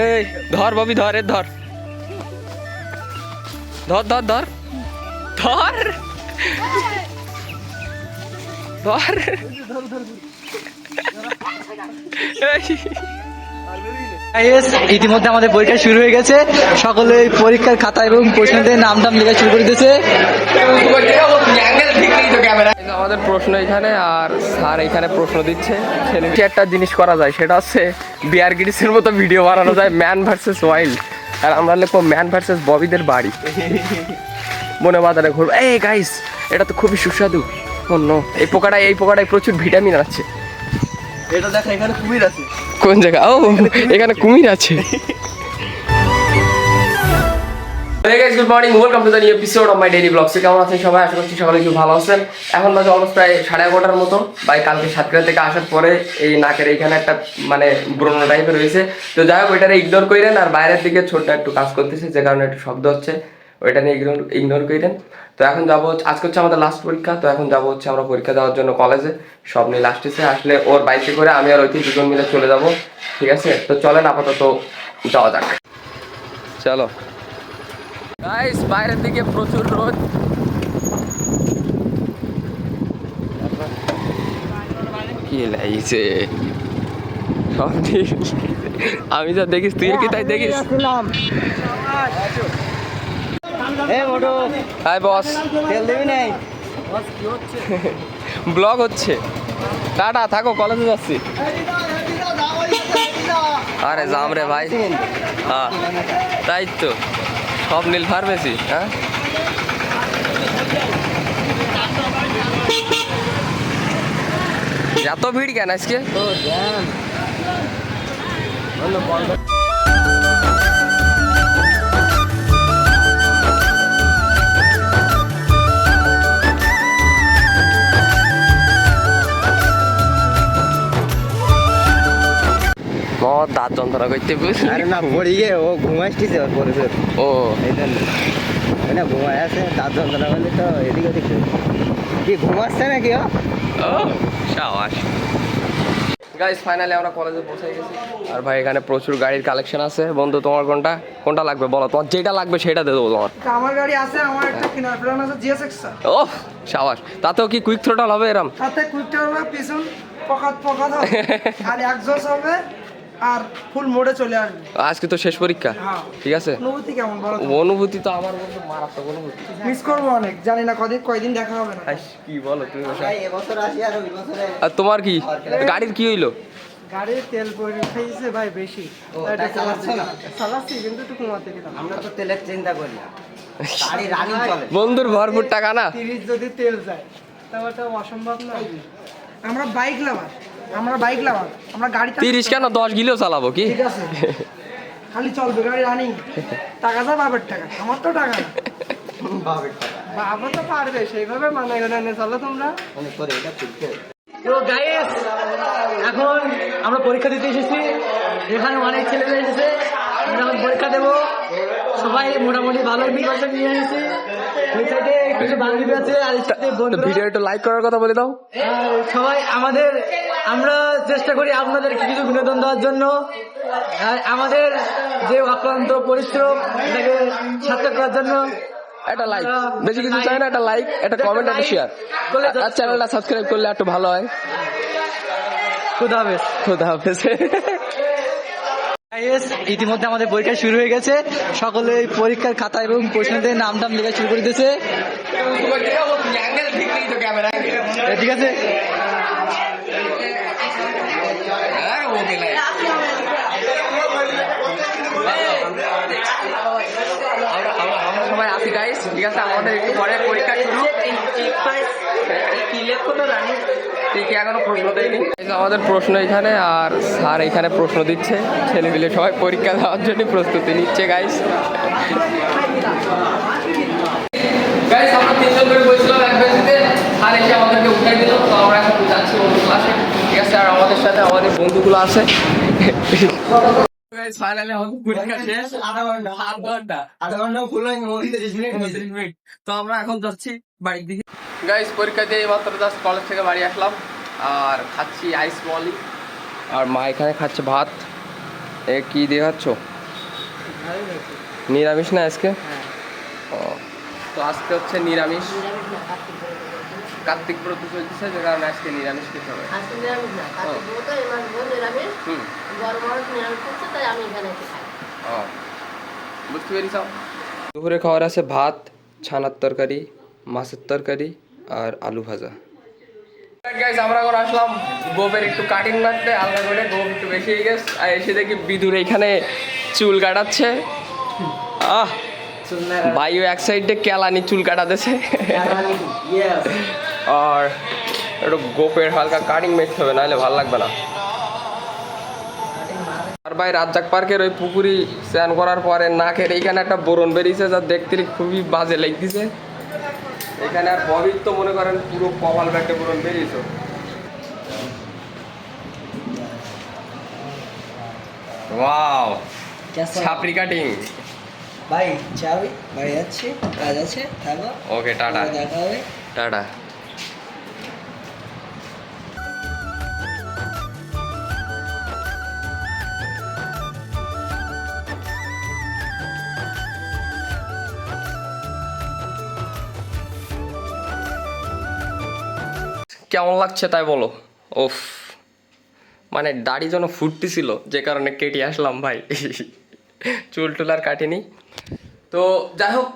এই ধর ববি, ধর এর ধর ধর ধর ধর ধর ধর। ইতিমধ্যে আমাদের পরীক্ষা শুরু হয়ে গেছে, সকলে পরীক্ষার খাতা এবং প্রশ্নতে নাম টাম লেখা শুরু করে দিয়েছে। আমাদের প্রশ্ন এখানে, আর স্যার এখানে প্রশ্ন দিচ্ছে। ছেলে একটা জিনিস করা যায়, সেটা হচ্ছে বিয়ার গ্রিসের মতো ভিডিও বানানো যায়, ম্যান ভার্সেস ওয়াইল্ড। আর আমরা লিখবো ম্যান ভার্সেস ববিদের বাড়ি। মনে বাজারে ঘুরবো। এই গাইস, এটা তো খুবই সুস্বাদু। অন্য এই পোকাটায় প্রচুর ভিটামিন আছে। এটা দেখো, এখানে কুমির আছে। কোন জায়গা? ও, এখানে কুমির আছে। Hey guys, good morning. Welcome to the new episode of my daily vlog. কেমন আছেন সবাই? আশা করছি সকালে খুব ভালো আছেন। এখন বাজে অলমোস্ট প্রায় 11:30 মতো। ভাই কালকে সাতক্ষীরা থেকে আসার পরে এই নাকের এইখানে একটা মানে ব্রণ টাইপের রয়েছে। তো যাই হোক, ওইটারে ইগনোর করেন। আর বাইরের দিকে ছোট্ট একটু কাজ করতেছে, যে কারণে একটু শব্দ হচ্ছে, ওইটা নিয়ে ইগনোর করেন। তো এখন যাবো, আজকে হচ্ছে আমাদের লাস্ট পরীক্ষা। তো এখন যাবো হচ্ছে আমরা পরীক্ষা দেওয়ার জন্য কলেজে। সব নিয়ে লাস্টেছে আসলে ওর বাইকে করে আমি আর ওইটি দুজন মিলে চলে যাব। ঠিক আছে, তো চলেন আপাতত যাওয়া যাক। চলো গাইস, বাইরের দিকে প্রচুর রোদ। কি লাগছে সব ঠিক। আমি যা দেখিস তুই কি তাই দেখিস। হাই বস, তেল দেবি নাই? ব্লগ হচ্ছে। টাটা, থাকো, কলেজে যাচ্ছি। আরে যাম রে ভাই। হ্যাঁ তাই তো, সব নীল ফার্মেসি। হ্যাঁ এত ভিড় কেন আজকে? দাঁত যন্ত্রণা করতে বুঝলি? আরে না, পড়িয়ে ও ঘুমাইছিস ওর পরে ফের। ও এই জন্য না ঘুমায় আছে, দাঁত যন্ত্রণা করলে তো এদিকে ওদিকে কি ঘুমাচ্ছে নাকি? ও সাবাস। গাইস ফাইনালি আমরা কলেজে পৌঁছে গেছি। আর ভাই এখানে প্রচুর গাড়ির কালেকশন আছে। বন্ধু তোমার কোনটা লাগবে বলো, তোমার যেটা লাগবে সেটা দিয়ে দেবো তোমার। আমার গাড়ি আছে, আমার একটা কেনার প্ল্যান আছে, জিএসএক্স। ও সাবাস, তাতেও কি কুইক থ্রোটল হবে এরম? তাতে কুইক টার্ন হবে, পিছন পকাত হবে আর এক্সস্ট হবে, আর ফুল মোডে চলে আসবে। আজকে তো শেষ পরীক্ষা। হ্যাঁ। ঠিক আছে, অনুভূতি কেমন বলো? অনুভূতি তো আমার বন্ধু মারাত্মক অনুভূতি। মিস করবো অনেক, জানি না কয়দিন দেখা হবে না। কি বলো তুমি? এবছর আসি আর ওই বছরে। আর তোমার কি গাড়ির কি হইলো? গাড়ির তেল পড়েছে ভাই বেশি। এটা চালাচ্ছ না? চালাচ্ছি কিন্তু একটু কমাতে গেলাম। আমরা তো তেলের চিন্তা করি না, গাড়ি রানিং চলে। বন্ধুর ভরপুর টাকা না। 30 যদি তেল যায় তাহলে তো অসম্ভব না। আমরা বাইক লাভার, আমরা গাড়ি 30 কেন, 10 গিলেও চালাবো কি? ঠিক আছে, খালি চলবে গাড়ি রানিং। টাকা যা বাবার টাকা, আমার তো টাকা না। বাবা তো পারবে সেইভাবে মানে চলো তোমরা। তো গাইস, এখন আমরা পরীক্ষা দিতে এসেছি। এখানে অনেক ছেলেমেয়ে এসেছে, আমরা এখন পরীক্ষা দেবো। সবাই মোটামুটি ভালো প্রিপারেশন নিয়ে এসেছি। ওই সাইডে কিছু বান্ধবী আছে, আর এই সাইডে বন্ধুরা। ভিডিও একটু লাইক করার কথা বলে দাও। আর সবাই আমরা চেষ্টা করি আপনাদেরকে কিছু বিনোদন দেওয়ার জন্য। আর আমাদের যে অক্লান্ত পরিশ্রম, এটাকে সার্থক করার জন্য একটা লাইক, বেশি কিছু চাই না, একটা লাইক, একটা কমেন্ট, একটা শেয়ার, আর চ্যানেলটা সাবস্ক্রাইব করলে একটু ভালো হয়। খুদা হাফেজ। খোদা হাফেজ। ইতিমধ্যে আমাদের পরীক্ষা শুরু হয়ে গেছে, সকলে পরীক্ষার খাতা এবং প্রশ্নতে নাম টাম লেখা শুরু করে দিয়েছে। ঠিক আছে, আমরা সবাই আসি গাইস। ঠিক আছে, আমাদের একটু পরে পরীক্ষা শুরু। এখনো প্রশ্ন দেয়নি। আমাদের প্রশ্ন এখানে, আর স্যার এখানে প্রশ্ন দিচ্ছে। ছেলে মিলে সবাই পরীক্ষা দেওয়ার জন্য প্রস্তুতি নিচ্ছে গাইস। গাইস আমরা 3 জন করে বসছিলাম এক বেঞ্চিতে, আর এসে আমাদেরকে উঠাই দিল। তো আমরা এখন যাচ্ছি অন্য ক্লাসে। ঠিক আছে, আর আমাদের সাথে আমাদের বন্ধুগুলো আছে। ফাইনালি আমাদের পরীক্ষা শেষ। আধা ঘন্টা ফুল মিনিট। তো আমরা এখন যাচ্ছি বাড়ির দিকে। গাইস পরীক্ষা দিয়ে মাত্র জাস্ট কলেজ থেকে বাড়ি আসলাম। আর খাচ্ছি আইস বলি, আর মা এখানে খাচ্ছে ভাত। এ কি দিয়ে খাচ্ছ? নিরামিষ না আজকে? ও, তো আজকে হচ্ছে নিরামিষ, কার্তিক ব্রত চলতেছে, যে কারণে আজকে নিরামিষ খেতে হবে। ও, বুঝতে পেরেছ। দুপুরে খাওয়ার আছে ভাত, ছানার তরকারি, মাছের তরকারি আর আলু ভাজা। গাইস, আমরা এখন আসলাম গোপের একটু কাটিং মারতে, আলাদা করে গোপ একটু বেশি হয়ে গেছে। আর এসে দেখি বিদুর এখানে চুল কাটাচ্ছে। ভাইও এক সাইডে কেলানি চুল কাটাতেছে, আর একটু গোপের হালকা কাটিং মেরতে হবে, নাহলে ভালো লাগবে না। আর ভাই রাজ্জাক পার্কের ওই পুকুরি স্নান করার পরে নাকের এইখানে একটা বোরন বেরিয়েছে, যা দেখতে খুবই বাজে লাগতেছে। এখানে আর ববির তো মনে করেন পুরো কপাল ব্যাটে বোরন বেরিয়েছে। ওয়াও, ছাপরি কাটিং। ভাই যাবি, বাড়ি যাচ্ছি, কাজ আছে, থাকো। Okay, tata. দেখা হবে। টাটা। কেমন লাগছে তাই বলো? ওফ, মানে দাড়ি যেন ফুটতেছিল, যে কারণে কেটে আসলাম ভাই। চুল টুল আর কাটিনি। তো যাই হোক,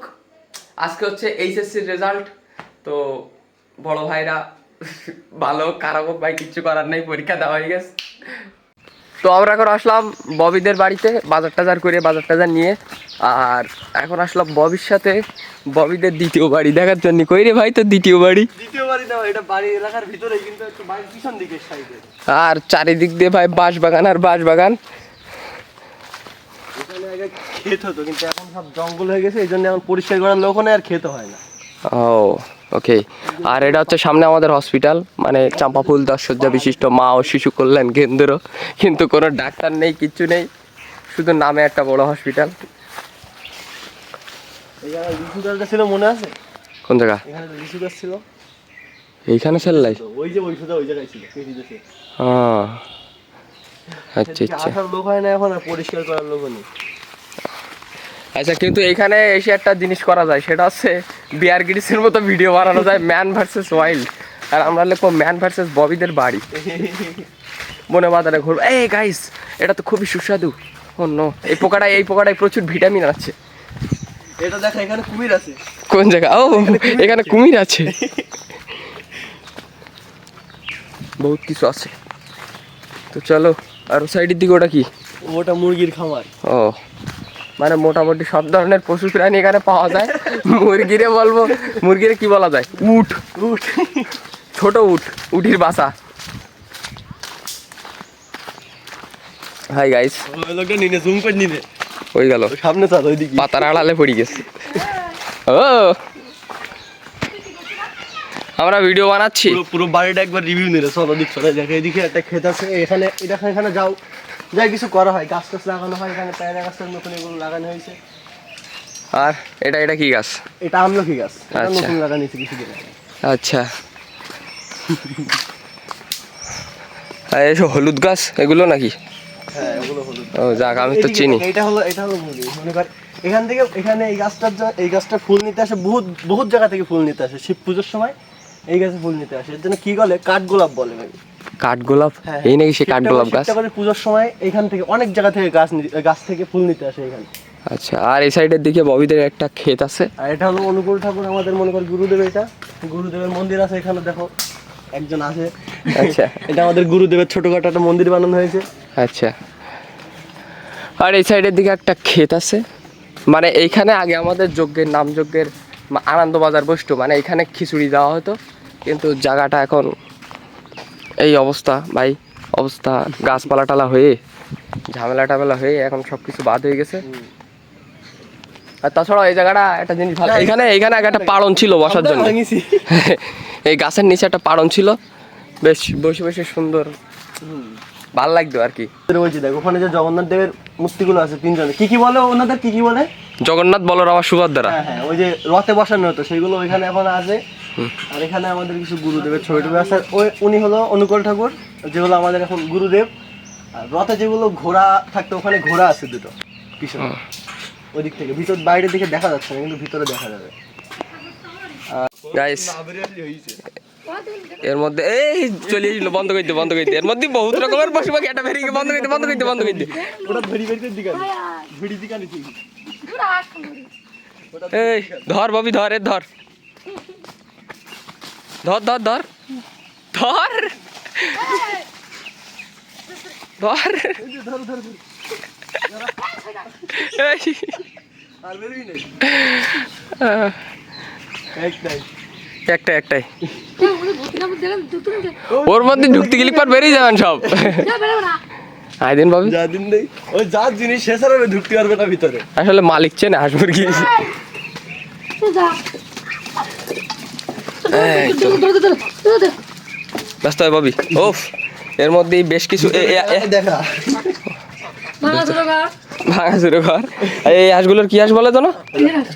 আজকে হচ্ছে এইচএসসির রেজাল্ট। তো বড় ভাইরা ভালো, খারাপ ভাই কিচ্ছু করার নেই, পরীক্ষা দেওয়া হয়ে গেছে। তো আমরা এখন আসলাম ববিদের বাড়িতে বাজার টাজার করে, বাজার টাজার নিয়ে। আর এখন আসলাম ববির সাথে ববিদের দ্বিতীয় বাড়ি দেখার জন্য। কই রে ভাই, তো দ্বিতীয় বাড়ি? দ্বিতীয় বাড়ি না, এটা বাড়ি এলাকার ভিতরে, কিন্তু একটু বাড়ির পিছন দিকে সাইডে। আর চারিদিক দিয়ে ভাই বাঁশ বাগান আর বাঁশ বাগান। এখানে আগে ক্ষেত হতো, কিন্তু এখন সব জঙ্গল হয়ে গেছে, এই জন্য এখন পরিষ্কার করার লোকও নেই আর ক্ষেত হয় না। ও ওকে। আর এটা হচ্ছে সামনে আমাদের হসপিটাল, মানে চাঁপাফুল 10 শয্যা বিশিষ্ট মা ও শিশু কল্যাণ কেন্দ্র, কিন্তু কোনো ডাক্তার নেই, কিচ্ছু নেই, শুধু নামে একটা বড় হসপিটাল। এখানে লিচু গাছটা ছিল, মনে আছে? কোন জায়গা? এখানে লিচু গাছ ছিল, এইখানে সেল্লাই? ওই যে ওই সোজা ওই জায়গায় ছিল, কেটে দিয়েছে। আচ্ছা আচ্ছা আসার লোক হয় না এখন, আর পরিষ্কার করার লোকও নেই। আচ্ছা, কিন্তু এইখানে এসে একটা জিনিস করা যায়, সেটা হচ্ছে বিয়ার গ্রিসের মতো ভিডিও বানানো যায়, ম্যান ভার্সেস ওয়াইল্ড। আর আমরা লিখবো ম্যান ভার্সেস ববিদের বাড়ি। বনে বাজারে ঘুরবো। এই গাইস, এটা তো খুবই সুস্বাদু। অন্য এই পোকাটায় প্রচুর ভিটামিন আছে। এটা দেখা, এখানে কুমির আছে। কোন জায়গা? ও, এখানে কুমির আছে, বহুত কিছু আছে। তো চলো, আর সাইডের দিকে ওটা কি? ওটা মুরগির খামার। ও, মানে মোটামুটি সব ধরনের পশু প্রাণী এখানে পাওয়া যায়। মুরগিরে বলবো, মুরগিরে কি বলা যায়? উট। উট, ছোট উট, উটির বাসা। হাই গাইস, ওই লোকটা নিনে জুম করে নিনে হয়ে গেল, সামনে চাল ওইদিকে। পাতার আড়ালে পড়ে গেছে। ও, আমরা ভিডিও বানাচ্ছি। পুরো বাড়িটা একবার রিভিউ নিলে, সব দিক চলে দেখে। এদিকে একটা ক্ষেত আছে, এখানে এখানে যাও, যাই কিছু করা হয়, গাছ টাছ লাগানো হয়। এখানে পেয়ারা গাছের নতুন এগুলো লাগানো হয়েছে। আর এটা কি গাছ? এটা আমলকি গাছ, এটা আচ্ছা। নতুন লাগানো হয়েছে কিছুদিন আগে। আচ্ছা। আর এসব হলুদ গাছ এগুলো নাকি? হ্যাঁ, ওগুলো হলুদ। ও যাক, আমি তো চিনি। এটা হলো মুরগি। মনে কর এখান থেকে এখানে এই গাছটা ফুল নিতে আসে, বহুত জায়গা থেকে ফুল নিতে আসে। শিব পুজোর সময় এই গাছে ফুল নিতে আসে। এর জন্য কি বলে? কাঠগোলাপ বলে ভাই। কাঠগোলাপ? হ্যাঁ, এই নাকি সে কাঠগোলাপ গাছ? শিবটাবাড়ির পুজোর সময় এখান থেকে অনেক জায়গা থেকে গাছ থেকে ফুল নিতে আসে এখানে। আচ্ছা। আর এই সাইডের দিকে ববিদের একটা ক্ষেত আছে। আর এটা হলো অনুকূল ঠাকুর, আমাদের মনে কর গুরুদেব। এটা গুরুদেবের মন্দির আছে এখানে, দেখো একজন আছে। আচ্ছা। এটা আমাদের গুরুদেবের ছোটখাটো একটা মন্দির বানানো হয়েছে। আচ্ছা। আর এই সাইডের দিকে একটা ক্ষেত আছে, মানে এইখানে আগে আমাদের যজ্ঞের নাম যজ্ঞের আনন্দবাজার বসতো, মানে এখানে খিচুড়ি দেওয়া হতো। কিন্তু জায়গাটা এখন এই অবস্থা ভাই, অবস্থা গাছপালা টালা হয়ে, ঝামেলা টামেলা হয়ে এখন সব কিছু বাদ হয়ে গেছে। আর তাছাড়া এই জায়গাটা একটা জিনিস ভালো, এখানে আগে একটা পাড়ন ছিল বসার জন্য। এই গাছের নিচে একটা পাড়ন ছিল, বেশ বসে বসে সুন্দর ভাল লাগতো আর কি। বলছি দেখ, ওখানে যে জগন্নাথ দেবের মূর্তিগুলো আছে তিনজনে, কি বলে ওনাদের? কি বলে? জগন্নাথ, বলরাম আর সুভদ্রা। হ্যাঁ, ওই যে রথে বসানো হতো, সেগুলো ওইখানে এখন আছে। আর এখানে আমাদের কিছু গুরুদেবের ছবি টবি আছে। উনি হলো অনুকূল ঠাকুর, যে হলো আমাদের এখন গুরুদেব। আর রথে যেগুলো ঘোড়া থাকতো, ওখানে ঘোড়া আছে দুটো পিছনে, ওই দিক থেকে ভিতর বাইরের দিকে দেখা যাচ্ছে না, কিন্তু ভিতরে দেখা যাবে। গাইস এর মধ্যে এই চলে এসেছিল, বন্ধ করে দিতে এর মধ্যে বহুত রকমের পশু পাখি একটা বেরিয়ে বন্ধ করে দিতে ওটা ধরি বেরিয়ে দিকে ভিড়ি দিকে নিতে। এই ধর ববি ধর, এর ধর ধর ধর ধর ধর ধর এই, আর বেরিয়ে নেই একটাই ওর মধ্যে ঢুকতে গেলে পর বেরিয়ে যাবেন সব। আইদিন বাবু যা দিন নেই, ওই যার জিনিস শেষ হবে ঢুকতে পারবে না ভিতরে। আসলে মালিক চেনে হাঁস মুরগি। ব্যস্ত হয় ববি। ওফ এর মধ্যে বেশ কিছু দেখা ভাঙাচুরো ঘর। এই হাঁসগুলোর কি হাঁস বলে তো না?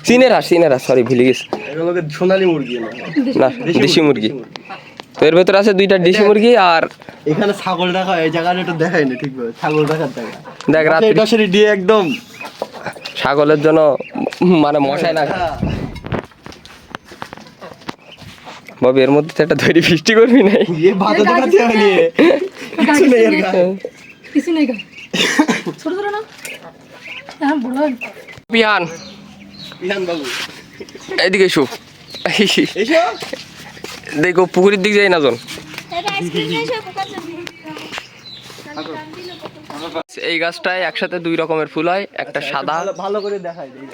চীনের হাঁস সরি ভুলে গেছি। এগুলোকে সোনালী মুরগি না, দেশি মুরগি। তো এর ভেতরে আছে 2টা দেশি মুরগি। আর এখানে ছাগল রাখা, এই জায়গাটা একটু দেখাই না ঠিকভাবে, ছাগল রাখার জায়গা দেখ রাত্রি দিয়ে একদম ছাগলের জন্য মানে মশাই না। বাবু এর মধ্যে তো একটা ধরি ফিস্টি করবি নাই? ये बात तो करते हैं ये কিছু নেই এর গায়ে। কিছু নেই গা ছোট ছোট না এখন বড় পিয়ান ইহান বাবু এদিকে এসো। এসো দেখো পুকুরের দিক যাই না জন। এই গাছটায় একসাথে 2 রকমের ফুল হয়, একটা সাদা। ভালো করে দেখাই দিই।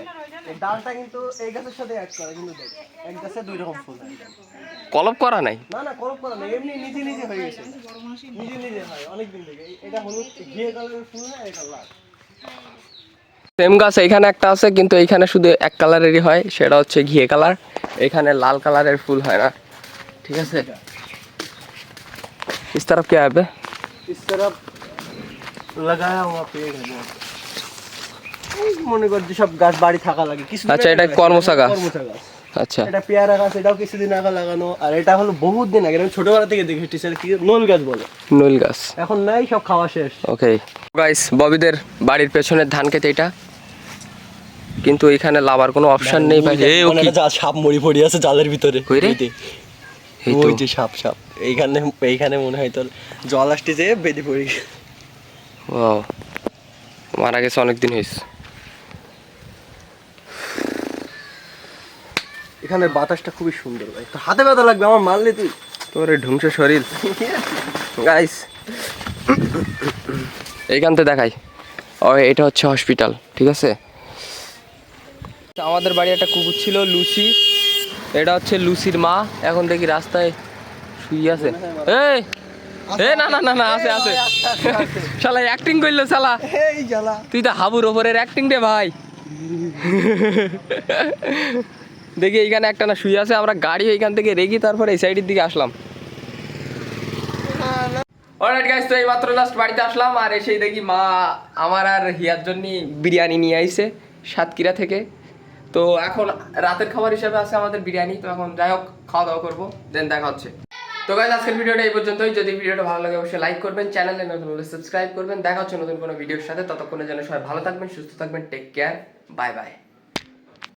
এই ডালটা কিন্তু এই গাছের সাথে এক করা, কিন্তু দেখ এক গাছে 2 রকম ফুল হয়। কলপ করা নাই। না না কলপ করা না, এমনি নিজে নিজে হয়ে গেছে, নিজে হয় অনেক দিন থেকে। এটা হলুদ ঘিয়ে কালারের ফুল না, এটা লাল। সেম গাছ এইখানে একটা আছে, কিন্তু এইখানে শুধু এক কালারেরই হয়, সেটা হচ্ছে ঘিয়ে কালার। এখানে লাল কালারের ফুল হয় না, ঠিক আছে। इस तरफ क्या है? इस तरफ लगाया हुआ पेड़ है बहुत। মনে কর যেসব গাছ বাড়ি থাকা লাগে কিছু। আচ্ছা এটা কর্মসা গাছ। আচ্ছা এটা পেয়ারা গাছ, এটাও কিছুদিন আগে লাগানো। আর এটা হলো বহুত দিন আগে, আমি ছোটবেলা থেকে দেখেছি। টিচার কি নোল গাছ বলে, নুল গাছ। এখন নাই, সব খাওয়া শেষ। ওকে গাইস, ববিদের বাড়ির পেছনের ধান খেতে এটা, কিন্তু এখানে লাভার কোনো অপশন নেই ভাই। এই ও কি সাপ মরি পড়ে আছে জালের ভিতরে। কই রে? এই তো ওই যে সাপ এইখানে মনে হয় তোর জল আসতেছে, বেঁধে পড়ে গেছে। ওয়াও, মারা গেছে অনেক দিন হয়েছে। এখানের বাতাসটা খুবই সুন্দর ভাই, তো হাতে ব্যথা লাগবে আমার মারলে তুই। তোর এই ধ্বংস শরীর। গাইস এইখানতে দেখাই, ও এটা হচ্ছে হসপিটাল, ঠিক আছে। আমাদের বাড়ি একটা কুকুর ছিল লুসি, এটা হচ্ছে লুসির মা। এখন দেখি রাস্তায় শুয়ে আছে। এই এ না না না না আছে আছে শালা অ্যাক্টিং করলো শালা। এই জ্বালা, তুই তো হাবুর ওপরের অ্যাক্টিং রে ভাই। দেখি এইখানে একটা না শুয়ে আছে, আমরা গাড়ি এইখান থেকে রেখে তারপরে এই সাইডের দিকে আসলাম। অলরাইট গাইস, তো এই মাত্র জাস্ট বাড়িতে আসলাম, আর এসেই দেখি মা আমার আর হিয়ার জন্য বিরিয়ানি নিয়ে আইছে সাতক্ষীরা থেকে। তো এখন রাতের খাবার হিসেবে আছে আমাদের বিরিয়ানি। তো এখন যাই হোক খাওয়া দাওয়া করবো, দেন দেখা হচ্ছে। তো গাইস আজকের ভিডিওটা এই পর্যন্তই। যদি ভিডিওটা ভালো লাগে অবশ্যই লাইক করবেন, চ্যানেলে নতুন হলে সাবস্ক্রাইব করবেন। দেখা হচ্ছে নতুন কোনো ভিডিওর সাথে। ততক্ষণে যেন সবাই ভালো থাকবেন, সুস্থ থাকবেন। Take care, bye by.